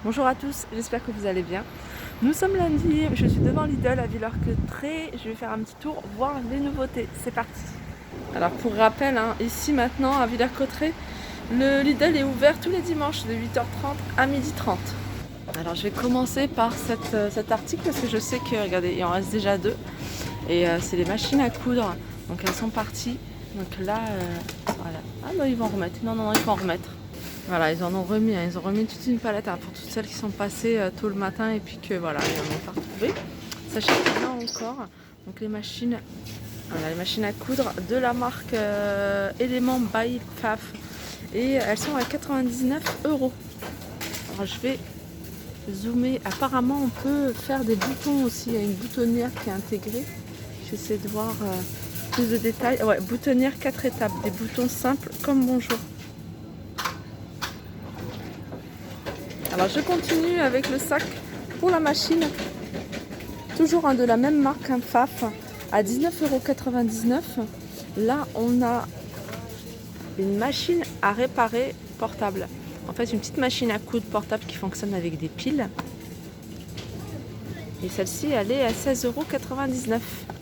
Bonjour à tous, j'espère que vous allez bien. Nous sommes lundi, je suis devant Lidl à Villers-Cotterêts. Je vais faire un petit tour, voir les nouveautés. C'est parti. Alors pour rappel, ici maintenant à Villers-Cotterêts, le Lidl est ouvert tous les dimanches de 8h30 à 12h30. Alors je vais commencer par cet article parce que je sais que, regardez, il en reste déjà deux. Et c'est les machines à coudre. Donc elles sont parties. Donc là, voilà. Ah non, ils vont en remettre. Non, ils vont en remettre. Voilà, ils en ont remis, ils ont remis toute une palette pour toutes celles qui sont passées tôt le matin et puis que voilà, ils n'en ont pas retrouvé. Sachez qu'il y en a encore. Donc les machines à coudre de la marque Element by Pfaff. Et elles sont à 99 €. Alors je vais zoomer. Apparemment on peut faire des boutons aussi. Il y a une boutonnière qui est intégrée. J'essaie de voir plus de détails. Ouais, boutonnière 4 étapes. Des boutons simples comme bonjour. Alors je continue avec le sac pour la machine, toujours de la même marque, Pfaff, à 19,99 €. Là on a une machine à réparer portable. En fait une petite machine à coudre portable qui fonctionne avec des piles. Et celle-ci elle est à 16,99 €.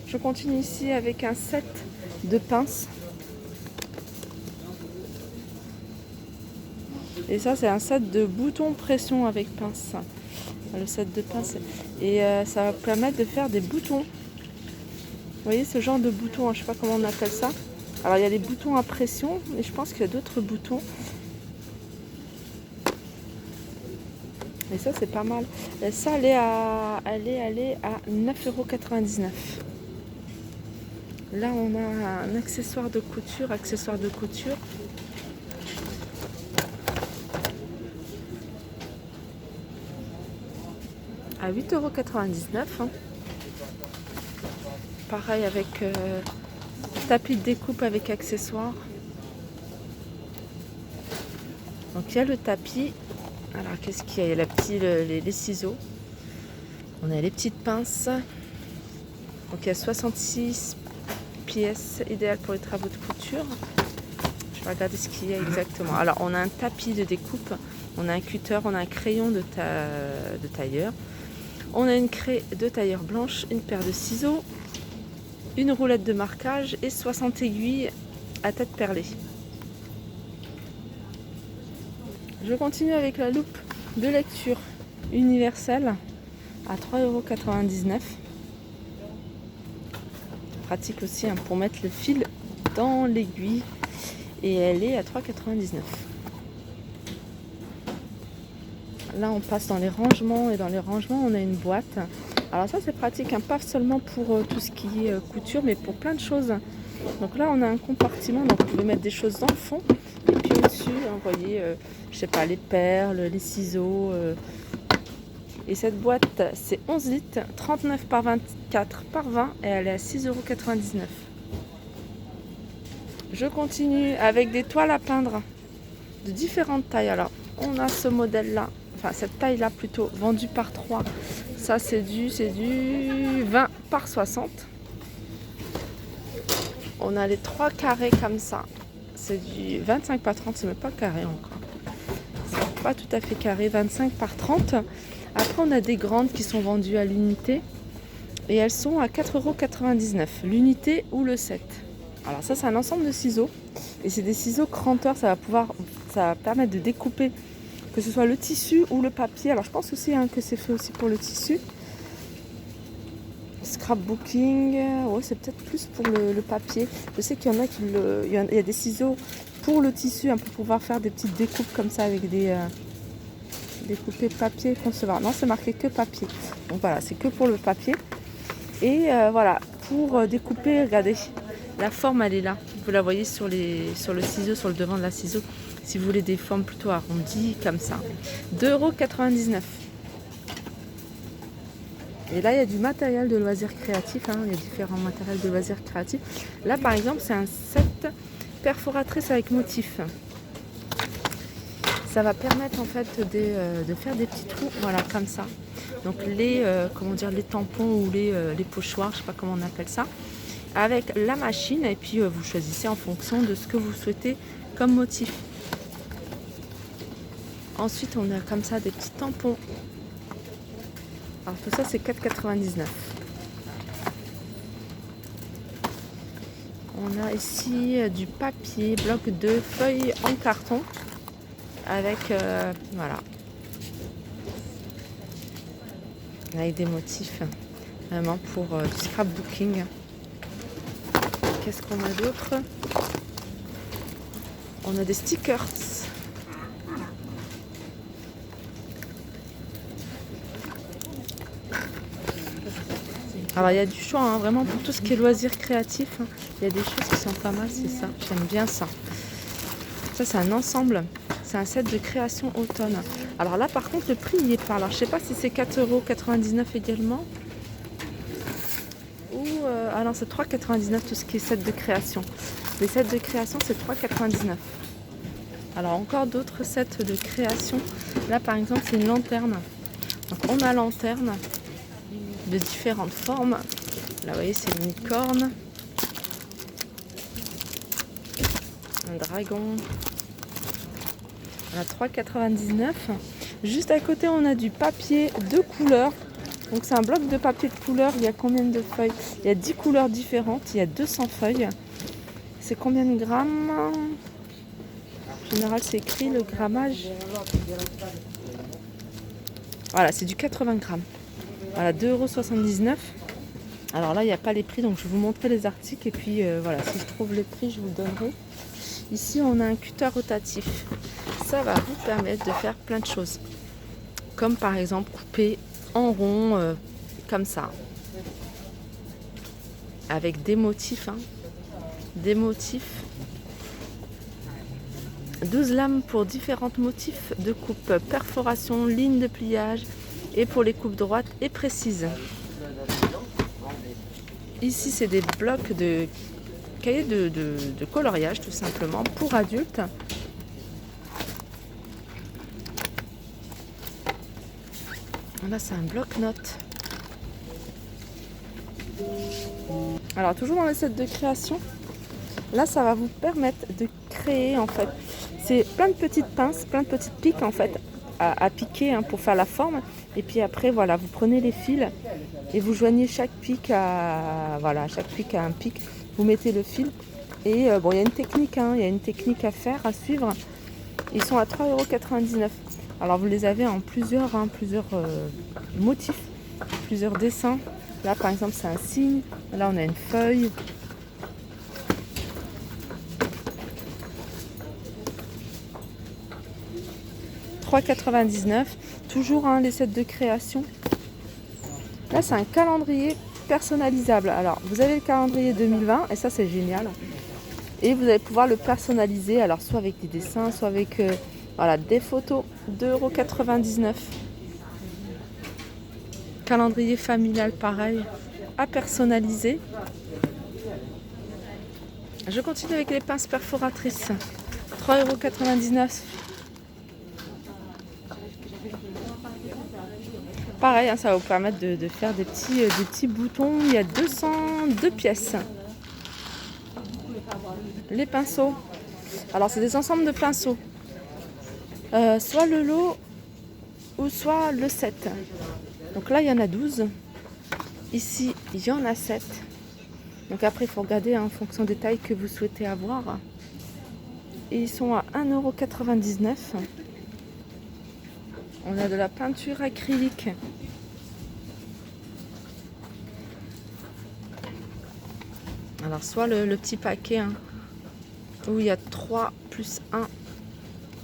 Je continue ici avec un set de pinces. Et ça c'est un set de boutons pression avec pince. Le set de pince. Et ça va permettre de faire des boutons. Vous voyez ce genre de boutons, je ne sais pas comment on appelle ça. Alors il y a les boutons à pression, mais je pense qu'il y a d'autres boutons. Et ça c'est pas mal. Et ça elle est à 9,99 €. Là on a un accessoire de couture. À 8,99 €. Pareil avec tapis de découpe avec accessoires. Donc il y a le tapis. Alors qu'est-ce qu'il y a? Il y a les ciseaux. On a les petites pinces. Donc il y a 66 pièces idéales pour les travaux de couture. Je vais regarder ce qu'il y a exactement. Alors on a un tapis de découpe, on a un cutter, on a un crayon de tailleur, on a une craie de tailleur blanche, une paire de ciseaux, une roulette de marquage et 60 aiguilles à tête perlée. Je continue avec la loupe de lecture universelle à 3,99 €. Pratique aussi pour mettre le fil dans l'aiguille. Et elle est à 3,99 €. Là on passe dans les rangements. Et dans les rangements on a une boîte. Alors ça c'est pratique, pas seulement pour tout ce qui est couture, mais pour plein de choses. Donc là on a un compartiment, donc vous pouvez mettre des choses dans le fond. Et puis au-dessus, vous voyez, je sais pas, les perles, les ciseaux. Et cette boîte c'est 11 litres, 39 par 24 par 20 et elle est à 6,99 €. Je continue avec des toiles à peindre de différentes tailles. Alors on a ce modèle là, enfin cette taille là plutôt, vendue par 3. Ça c'est du 20 par 60. On a les 3 carrés comme ça, c'est du 25 par 30, c'est même pas carré encore, c'est pas tout à fait carré, 25 par 30. Après on a des grandes qui sont vendues à l'unité et elles sont à 4,99 € l'unité ou le set. Alors ça c'est un ensemble de ciseaux et c'est des ciseaux cranteurs. Ça va permettre de découper que ce soit le tissu ou le papier. Alors je pense aussi que c'est fait aussi pour le tissu. Scrapbooking, ouais, c'est peut-être plus pour le papier. Je sais qu'il y en a il y a des ciseaux pour le tissu, pour pouvoir faire des petites découpes comme ça avec des découpés papier concevoir. Non, c'est marqué que papier. Donc voilà, c'est que pour le papier. Et voilà, pour découper, regardez, la forme elle est là. Vous la voyez sur le ciseau, sur le devant de la ciseau. Si vous voulez des formes plutôt arrondies, comme ça. 2,99 €. Et là, il y a du matériel de loisirs créatifs. Il y a différents matériels de loisirs créatifs. Là, par exemple, c'est un set perforatrice avec motif. Ça va permettre en fait de faire des petits trous, voilà, comme ça. Donc les tampons ou les pochoirs, je sais pas comment on appelle ça. avec la machine et puis vous choisissez en fonction de ce que vous souhaitez comme motif. Ensuite on a comme ça des petits tampons. Alors tout ça c'est 4,99. On a ici du papier, bloc de feuilles en carton avec voilà, avec des motifs vraiment pour du scrapbooking. Qu'est-ce qu'on a d'autre? On a des stickers. Alors il y a du choix hein, vraiment pour tout ce qui est loisirs créatifs. Hein. Il y a des choses qui sont pas mal, c'est ça. J'aime bien ça. Ça c'est un ensemble. C'est un set de création automne. Alors là par contre le prix il est pas. Alors je sais pas si c'est 4,99 € également. Ou ah non c'est 3,99 € tout ce qui est set de création. Les sets de création c'est 3,99 €. Alors encore d'autres sets de création. Là par exemple c'est une lanterne. Donc on a lanterne de différentes formes. Là vous voyez c'est une licorne, un dragon. À 3,99 €. Juste à côté on a du papier de couleurs. Donc c'est un bloc de papier de couleurs. Il y a combien de feuilles? Il y a 10 couleurs différentes. Il y a 200 feuilles. C'est combien de grammes? En général c'est écrit le grammage. Voilà c'est du 80 grammes. Voilà 2,79 €. Alors là il n'y a pas les prix donc je vais vous montrer les articles et puis voilà si je trouve les prix je vous le donnerai. Ici on a un cutter rotatif. Ça va vous permettre de faire plein de choses. Comme par exemple couper en rond comme ça. Avec des motifs. Hein. Des motifs. 12 lames pour différents motifs de coupe. Perforation, ligne de pliage et pour les coupes droites et précises. Ici c'est des blocs de cahiers de coloriage tout simplement pour adultes. Là c'est un bloc-notes. Alors toujours dans les sets de création, là ça va vous permettre de créer en fait. C'est plein de petites pinces, plein de petites piques en fait à piquer hein, pour faire la forme. Et puis après voilà, vous prenez les fils et vous joignez chaque pic à voilà, chaque pic à un pic. Vous mettez le fil et bon il y a une technique, hein, il y a une technique à faire, à suivre. Ils sont à 3,99 €. Alors vous les avez en plusieurs, hein, plusieurs motifs, plusieurs dessins. Là par exemple c'est un cygne, là on a une feuille. « 3,99 €. Toujours hein, les sets de création. Là c'est un calendrier personnalisable. Alors vous avez le calendrier 2020 et ça c'est génial. Et vous allez pouvoir le personnaliser, alors soit avec des dessins, soit avec voilà, des photos. 2,99 €. Calendrier familial pareil, à personnaliser. Je continue avec les pinces perforatrices. 3,99 €. Pareil, hein, ça va vous permettre de faire des petits boutons. Il y a 202 pièces. Les pinceaux. Alors c'est des ensembles de pinceaux. Soit le lot ou soit le set. Donc là il y en a 12. Ici il y en a 7. Donc après il faut regarder hein, en fonction des tailles que vous souhaitez avoir. Et ils sont à 1,99 €. On a de la peinture acrylique. Alors soit le petit paquet hein, où il y a 3 plus 1.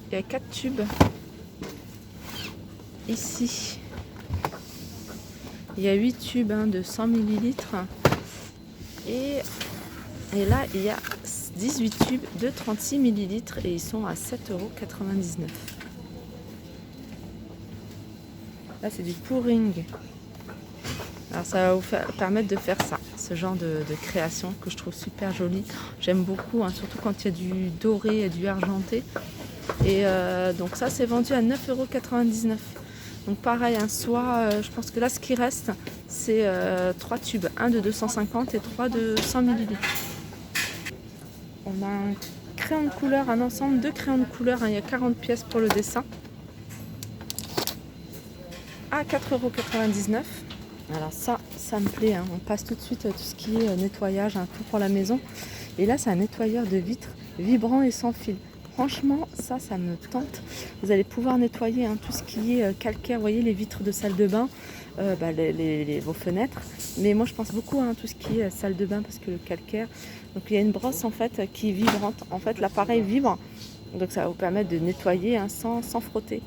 Il y a 4 tubes. Ici, il y a 8 tubes hein, de 100 ml. Et là, il y a 18 tubes de 36 ml et ils sont à 7,99 €. Là, c'est du pouring. Alors, ça va vous permettre de faire ça, ce genre de création que je trouve super joli. J'aime beaucoup, hein, surtout quand il y a du doré et du argenté. Et donc ça, c'est vendu à 9,99 €. Donc pareil, hein, soit je pense que là, ce qui reste, C'est 3 tubes, un de 250 et 3 de 100 ml. On a un crayon de couleur, un ensemble de crayons de couleur, hein, il y a 40 pièces pour le dessin. À 4,99 €. Alors ça me plaît, hein. On passe tout de suite à tout ce qui est nettoyage, hein, tout pour la maison. Et là, c'est un nettoyeur de vitres vibrant et sans fil. Franchement, ça me tente. Vous allez pouvoir nettoyer, hein, tout ce qui est calcaire. Vous voyez, les vitres de salle de bain, vos fenêtres. Mais moi, je pense beaucoup à, hein, tout ce qui est salle de bain parce que le calcaire. Donc, il y a une brosse en fait qui est vibrante. En fait, l'appareil vibre. Donc, ça va vous permettre de nettoyer, hein, sans frotter.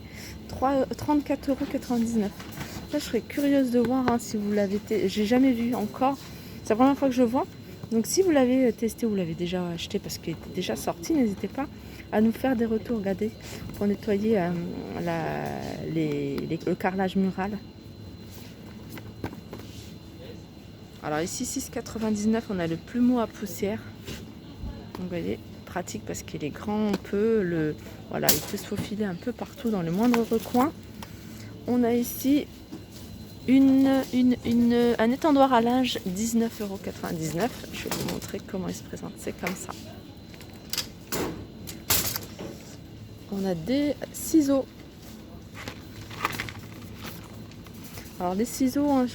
34,99 €. Là, je serais curieuse de voir, hein, si vous l'avez testé. J'ai jamais vu encore. C'est la première fois que je vois. Donc si vous l'avez testé ou vous l'avez déjà acheté parce qu'il était déjà sorti, n'hésitez pas à nous faire des retours. Regardez, pour nettoyer le carrelage mural. Alors ici, 6,99 €, on a le plumeau à poussière. Donc vous voyez, pratique parce qu'il est grand, il peut se faufiler un peu partout dans le moindre recoin. On a ici un étendoir à linge, 19,99 €. Je vais vous montrer comment il se présente. C'est comme ça. On a des ciseaux. Alors les ciseaux, hein,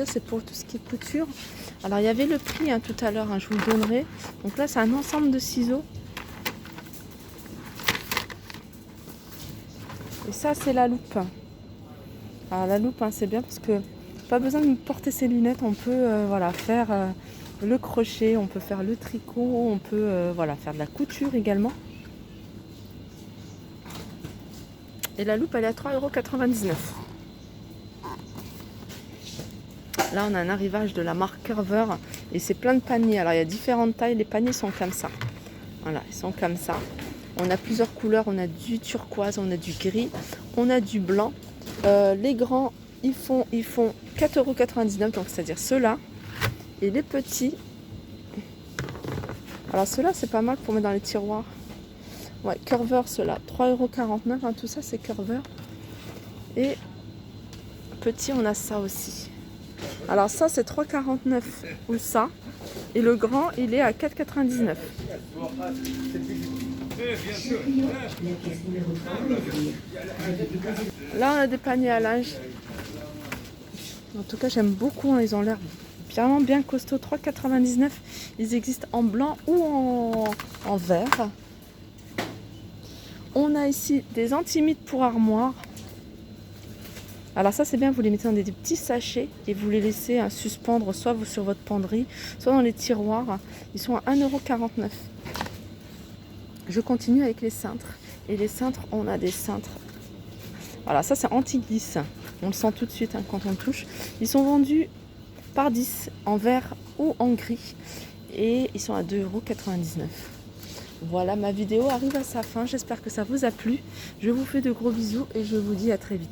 c'est pour tout ce qui est couture. Alors il y avait le prix, hein, tout à l'heure, hein, je vous le donnerai. Donc là, c'est un ensemble de ciseaux. Et ça, c'est la loupe. Alors la loupe, hein, c'est bien parce que pas besoin de porter ses lunettes. On peut faire le crochet, on peut faire le tricot, on peut faire de la couture également. Et la loupe, elle est à 3,99 €. Là, on a un arrivage de la marque Curver et c'est plein de paniers. Alors il y a différentes tailles, les paniers sont comme ça. Voilà, ils sont comme ça. On a plusieurs couleurs, on a du turquoise, on a du gris, on a du blanc. Les grands, ils font 4,99 €, donc c'est-à-dire ceux-là. Et les petits, alors ceux-là, c'est pas mal pour mettre dans les tiroirs. Ouais, Curver, ceux-là, 3,49 €, hein, tout ça c'est Curver. Et petit, on a ça aussi. Alors ça, c'est 3,49 € ou ça. Et le grand, il est à 4,99 €. Là, on a des paniers à linge. En tout cas, j'aime beaucoup, hein, ils ont l'air vraiment bien costauds. 3,99 €. Ils existent en blanc ou en vert. On a ici des antimides pour armoire. Alors ça, c'est bien, vous les mettez dans des petits sachets et vous les laissez, hein, suspendre soit sur votre penderie, soit dans les tiroirs. Ils sont à 1,49 €. Je continue avec les cintres. Et les cintres, on a des cintres. Voilà, ça c'est anti-glisse. On le sent tout de suite, hein, quand on le touche. Ils sont vendus par 10 en vert ou en gris. Et ils sont à 2,99 €. Voilà, ma vidéo arrive à sa fin. J'espère que ça vous a plu. Je vous fais de gros bisous et je vous dis à très vite.